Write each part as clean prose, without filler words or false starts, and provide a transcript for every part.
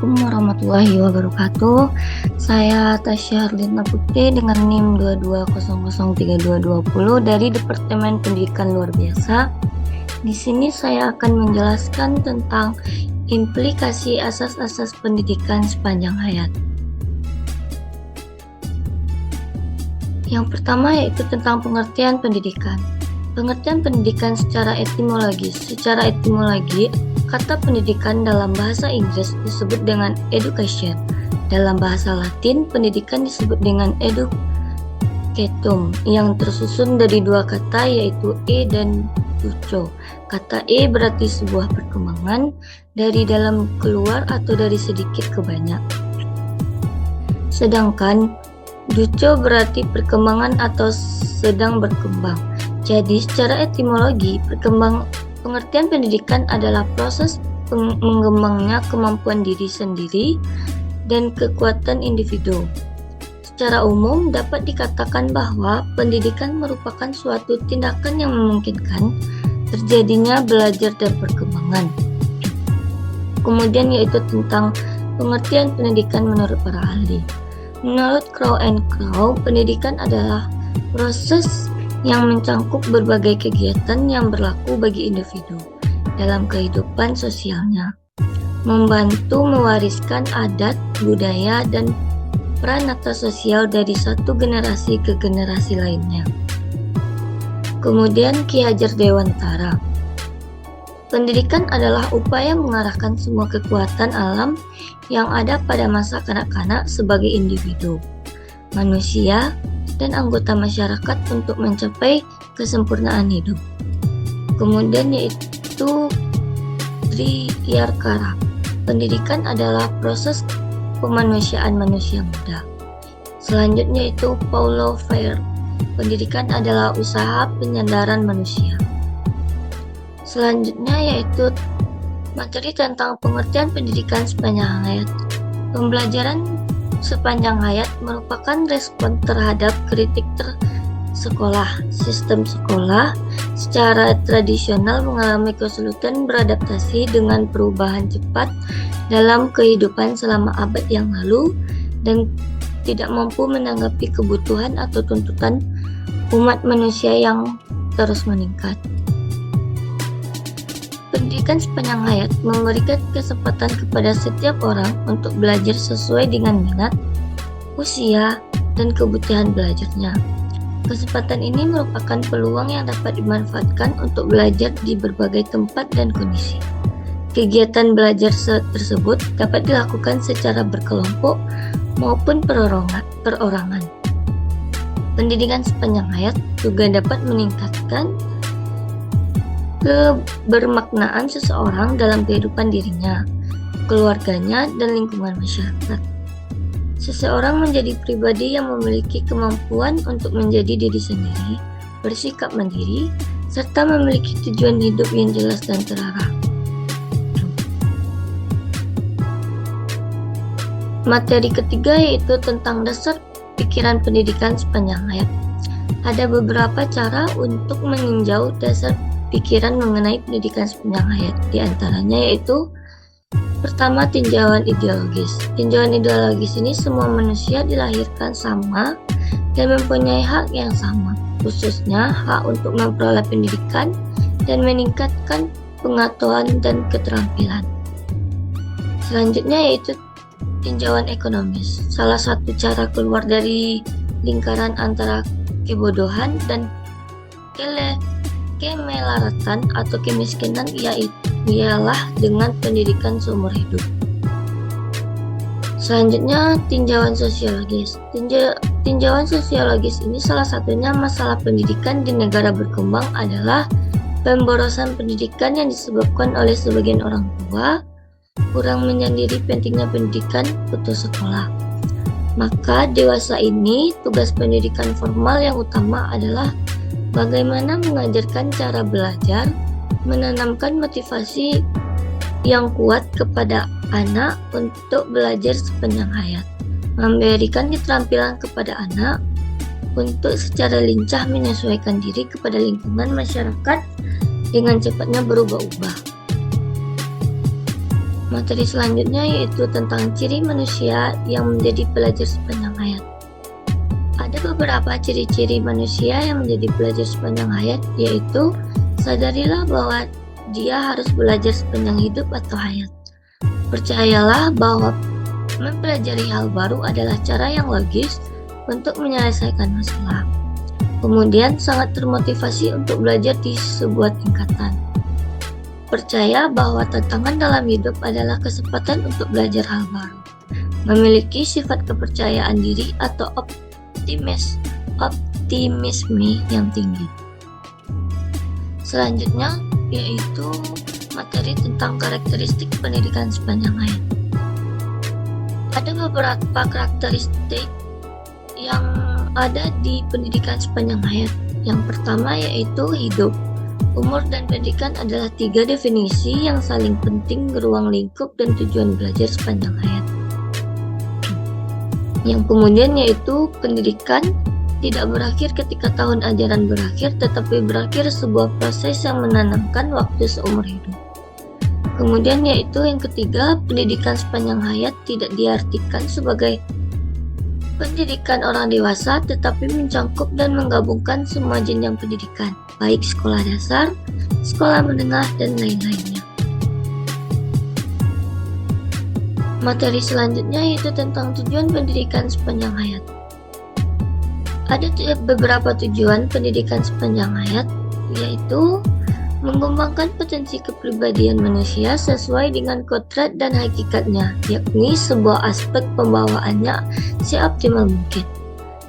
Assalamualaikum warahmatullahi wabarakatuh. Saya Tasya Arlina Putri dengan NIM 22003220 dari Departemen Pendidikan Luar Biasa. Di sini saya akan menjelaskan tentang implikasi asas-asas pendidikan sepanjang hayat. Yang pertama yaitu tentang pengertian pendidikan. Pengertian pendidikan secara etimologis. Secara etimologi, kata pendidikan dalam bahasa Inggris disebut dengan education. Dalam bahasa Latin, pendidikan disebut dengan educatum, yang tersusun dari dua kata yaitu e dan duco. Kata e berarti sebuah perkembangan dari dalam keluar atau dari sedikit ke banyak. Sedangkan duco berarti perkembangan atau sedang berkembang. Jadi secara etimologi, pengertian pendidikan adalah proses mengembangnya kemampuan diri sendiri dan kekuatan individu. Secara umum dapat dikatakan bahwa pendidikan merupakan suatu tindakan yang memungkinkan terjadinya belajar dan perkembangan. Kemudian yaitu tentang pengertian pendidikan menurut para ahli. Menurut Crow and Crow, pendidikan adalah proses yang mencangkup berbagai kegiatan yang berlaku bagi individu dalam kehidupan sosialnya, membantu mewariskan adat, budaya, dan pranata sosial dari satu generasi ke generasi lainnya. Kemudian Ki Hajar Dewantara. Pendidikan adalah upaya mengarahkan semua kekuatan alam yang ada pada masa kanak-kanak sebagai individu, manusia, dan anggota masyarakat untuk mencapai kesempurnaan hidup. Kemudian yaitu Triarkara. Pendidikan adalah proses kemanusiaan manusia muda. Selanjutnya itu Paulo Freire. Pendidikan adalah usaha penyadaran manusia. Selanjutnya yaitu materi tentang pengertian pendidikan sepanjang hayat. Pembelajaran sepanjang hayat merupakan respon terhadap kritik sekolah. Sistem sekolah secara tradisional mengalami kesulitan beradaptasi dengan perubahan cepat dalam kehidupan selama abad yang lalu dan tidak mampu menanggapi kebutuhan atau tuntutan umat manusia yang terus meningkat. Pendidikan sepanjang hayat memberikan kesempatan kepada setiap orang untuk belajar sesuai dengan minat, usia, dan kebutuhan belajarnya. Kesempatan ini merupakan peluang yang dapat dimanfaatkan untuk belajar di berbagai tempat dan kondisi. Kegiatan belajar tersebut dapat dilakukan secara berkelompok maupun perorangan. Pendidikan sepanjang hayat juga dapat meningkatkan kebermaknaan seseorang dalam kehidupan dirinya, keluarganya, dan lingkungan masyarakat. Seseorang menjadi pribadi yang memiliki kemampuan untuk menjadi diri sendiri, bersikap mandiri, serta memiliki tujuan hidup yang jelas dan terarah. Materi ketiga yaitu tentang dasar pikiran pendidikan sepanjang hayat. Ada beberapa cara untuk meninjau dasar pikiran mengenai pendidikan sepanjang hayat. Di antaranya yaitu pertama, tinjauan ideologis. Tinjauan ideologis ini semua manusia dilahirkan sama dan mempunyai hak yang sama, khususnya hak untuk memperoleh pendidikan dan meningkatkan pengetahuan dan keterampilan. Selanjutnya yaitu tinjauan ekonomis. Salah satu cara keluar dari lingkaran antara kebodohan dan kemelaratan atau kemiskinan ialah dengan pendidikan seumur hidup. Selanjutnya, tinjauan sosiologis. Tinjauan sosiologis ini salah satunya masalah pendidikan di negara berkembang adalah pemborosan pendidikan yang disebabkan oleh sebagian orang tua kurang menyadari pentingnya pendidikan putus sekolah. Maka dewasa ini tugas pendidikan formal yang utama adalah bagaimana mengajarkan cara belajar, menanamkan motivasi yang kuat kepada anak untuk belajar sepanjang hayat, memberikan keterampilan kepada anak untuk secara lincah menyesuaikan diri kepada lingkungan masyarakat dengan cepatnya berubah-ubah. Materi selanjutnya yaitu tentang ciri manusia yang menjadi pelajar sepanjang hayat. Ada beberapa ciri-ciri manusia yang menjadi pelajar sepanjang hayat, yaitu sadarilah bahwa dia harus belajar sepanjang hidup atau hayat. Percayalah bahwa mempelajari hal baru adalah cara yang logis untuk menyelesaikan masalah. Kemudian sangat termotivasi untuk belajar di sebuah tingkatan. Percaya bahwa tantangan dalam hidup adalah kesempatan untuk belajar hal baru. Memiliki sifat kepercayaan diri atau optimisme yang tinggi. Selanjutnya yaitu materi tentang karakteristik pendidikan sepanjang hayat. Ada beberapa karakteristik yang ada di pendidikan sepanjang hayat. Yang pertama yaitu hidup. Umur dan pendidikan adalah 3 definisi yang saling penting, ruang lingkup dan tujuan belajar sepanjang hayat. Yang kemudian yaitu pendidikan tidak berakhir ketika tahun ajaran berakhir, tetapi berakhir sebuah proses yang menanamkan waktu seumur hidup. Kemudian yaitu yang ketiga, pendidikan sepanjang hayat tidak diartikan sebagai pendidikan orang dewasa, tetapi mencangkup dan menggabungkan semua jenjang pendidikan, baik sekolah dasar, sekolah menengah, dan lain-lainnya. Materi selanjutnya yaitu tentang tujuan pendidikan sepanjang hayat. Ada beberapa tujuan pendidikan sepanjang hayat, yaitu mengembangkan potensi kepribadian manusia sesuai dengan kodrat dan hakikatnya, yakni sebuah aspek pembawaannya seoptimal mungkin.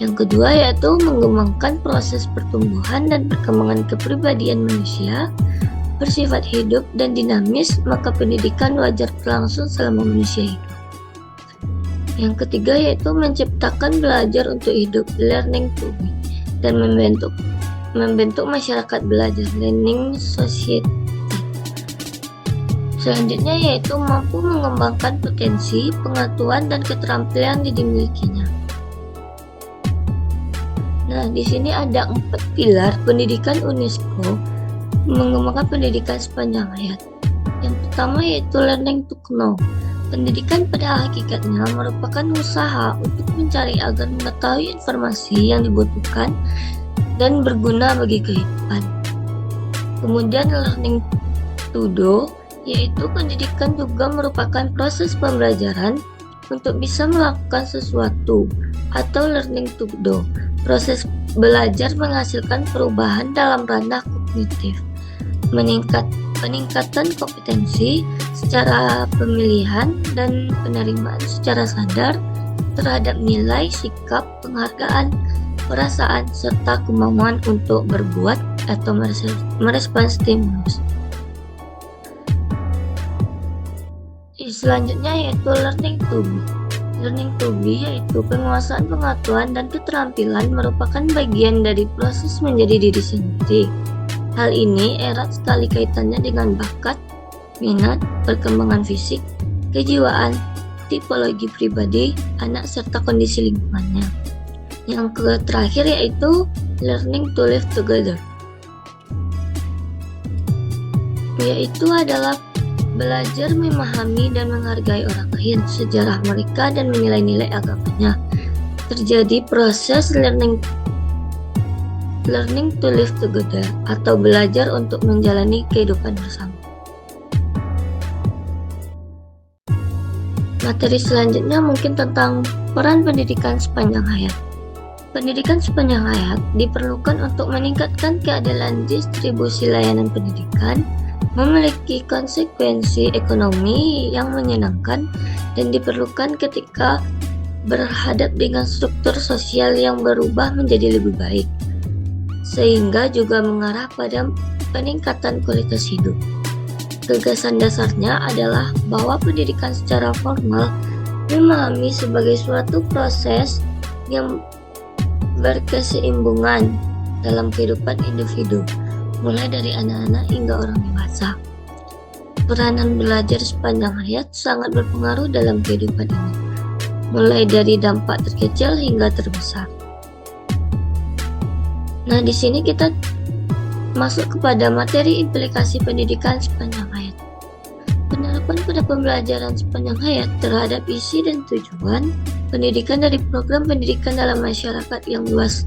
Yang kedua yaitu mengembangkan proses pertumbuhan dan perkembangan kepribadian manusia bersifat hidup dan dinamis, maka pendidikan wajar berlangsung selama manusia hidup. Yang ketiga yaitu menciptakan belajar untuk hidup, learning to be, dan membentuk masyarakat belajar, learning society. Selanjutnya yaitu mampu mengembangkan potensi, pengetahuan, dan keterampilan yang dimilikinya. Nah, di sini ada 4 pilar pendidikan UNESCO mengembangkan pendidikan sepanjang hayat. Yang pertama yaitu learning to know. Pendidikan pada hakikatnya merupakan usaha untuk mencari agar mengetahui informasi yang dibutuhkan dan berguna bagi kehidupan. Kemudian learning to do, yaitu pendidikan juga merupakan proses pembelajaran untuk bisa melakukan sesuatu, atau learning to do. Proses belajar menghasilkan perubahan dalam ranah kognitif, peningkatan kompetensi secara pemilihan dan penerimaan secara sadar terhadap nilai, sikap, penghargaan, perasaan, serta kemampuan untuk berbuat atau merespon stimulus. Selanjutnya yaitu learning to be. Learning to be yaitu penguasaan pengetahuan dan keterampilan merupakan bagian dari proses menjadi diri sendiri. Hal ini erat sekali kaitannya dengan bakat, minat, perkembangan fisik, kejiwaan, tipologi pribadi, anak, serta kondisi lingkungannya. Yang terakhir yaitu learning to live together, yaitu adalah belajar memahami dan menghargai orang lain, sejarah mereka, dan nilai-nilai agamanya. Terjadi proses learning to live together atau belajar untuk menjalani kehidupan bersama. Materi selanjutnya mungkin tentang peran pendidikan sepanjang hayat. Pendidikan sepanjang hayat diperlukan untuk meningkatkan keadilan distribusi layanan pendidikan, memiliki konsekuensi ekonomi yang menyenangkan, dan diperlukan ketika berhadap dengan struktur sosial yang berubah menjadi lebih baik, sehingga juga mengarah pada peningkatan kualitas hidup. Gagasan dasarnya adalah bahwa pendidikan secara formal memahami sebagai suatu proses yang berkeseimbangan dalam kehidupan individu, mulai dari anak-anak hingga orang dewasa. Peranan belajar sepanjang hayat sangat berpengaruh dalam kehidupan ini, mulai dari dampak terkecil hingga terbesar. Nah, di sini kita masuk kepada materi implikasi pendidikan sepanjang hayat. Penerapan pada pembelajaran sepanjang hayat terhadap isi dan tujuan pendidikan dari program pendidikan dalam masyarakat yang luas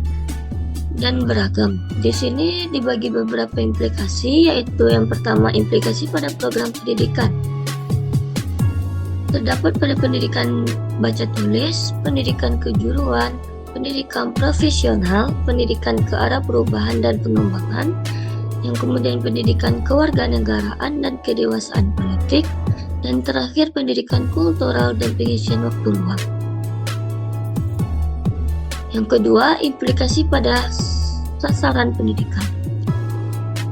dan beragam. Di sini dibagi beberapa implikasi, yaitu yang pertama implikasi pada program pendidikan. Terdapat pada pendidikan baca tulis, pendidikan kejuruan, pendidikan profesional, pendidikan ke arah perubahan dan pengembangan, yang kemudian pendidikan kewarganegaraan dan kedewasaan politik, dan terakhir pendidikan kultural dan pengisian waktu luang. Yang kedua, implikasi pada sasaran pendidikan.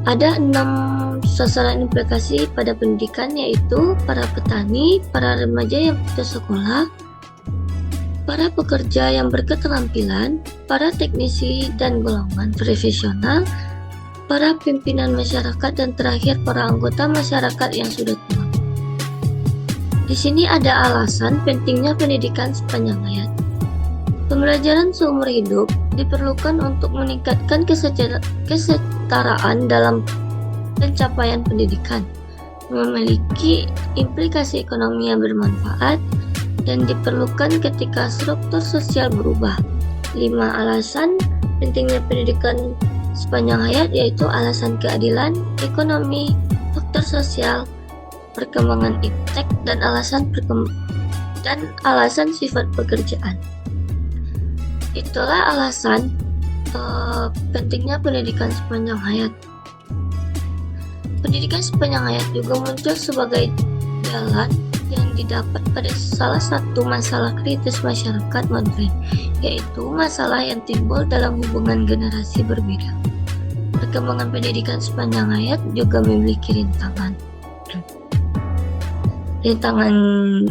Ada 6 sasaran implikasi pada pendidikan, yaitu para petani, para remaja yang putus sekolah, para pekerja yang berketerampilan, para teknisi dan golongan profesional, para pimpinan masyarakat, dan terakhir para anggota masyarakat yang sudah tua. Di sini ada alasan pentingnya pendidikan sepanjang hayat. Pembelajaran seumur hidup diperlukan untuk meningkatkan kesetaraan dalam pencapaian pendidikan, memiliki implikasi ekonomi yang bermanfaat, dan diperlukan ketika struktur sosial berubah. 5 alasan pentingnya pendidikan sepanjang hayat, yaitu alasan keadilan, ekonomi, faktor sosial, perkembangan iptek, dan alasan sifat pekerjaan. Itulah alasan pentingnya pendidikan sepanjang hayat. Pendidikan sepanjang hayat juga muncul sebagai jalan yang didapat pada salah satu masalah kritis masyarakat modern, yaitu masalah yang timbul dalam hubungan generasi berbeda. Perkembangan pendidikan sepanjang hayat juga memiliki rintangan. Rintangan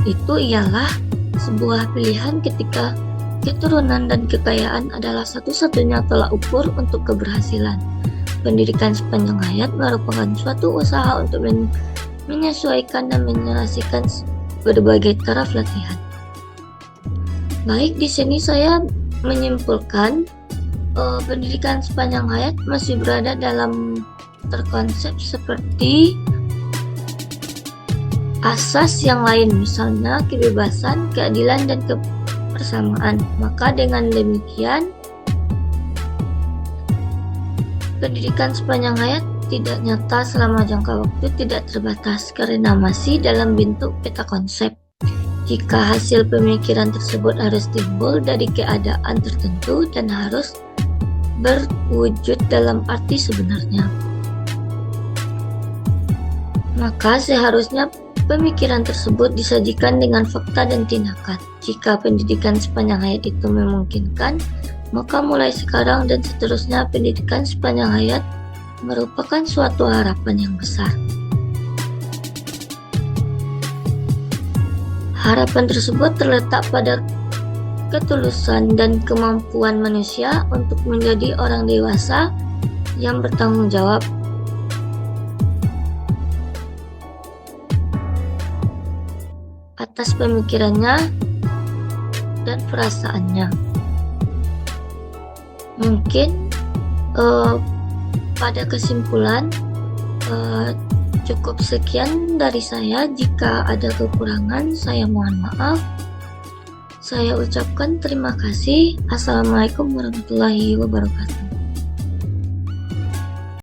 itu ialah sebuah pilihan ketika keturunan dan kekayaan adalah satu-satunya tolak ukur untuk keberhasilan. Pendidikan sepanjang hayat merupakan suatu usaha untuk menyesuaikan dan menyelesaikan berbagai taraf latihan. Baik, di sini saya menyimpulkan pendidikan sepanjang hayat masih berada dalam terkonsep seperti asas yang lain, misalnya kebebasan, keadilan, dan kebersamaan. Maka dengan demikian, pendidikan sepanjang hayat tidak nyata selama jangka waktu tidak terbatas karena masih dalam bentuk peta konsep. Jika hasil pemikiran tersebut harus timbul dari keadaan tertentu dan harus berwujud dalam arti sebenarnya, maka seharusnya pemikiran tersebut disajikan dengan fakta dan tindakan. Jika pendidikan sepanjang hayat itu memungkinkan, maka mulai sekarang dan seterusnya pendidikan sepanjang hayat merupakan suatu harapan yang besar. Harapan tersebut terletak pada ketulusan dan kemampuan manusia untuk menjadi orang dewasa yang bertanggung jawab atas pemikirannya dan perasaannya. Mungkin pada kesimpulan cukup sekian dari saya. Jika ada kekurangan, saya mohon maaf. Saya ucapkan terima kasih. Assalamualaikum warahmatullahi wabarakatuh.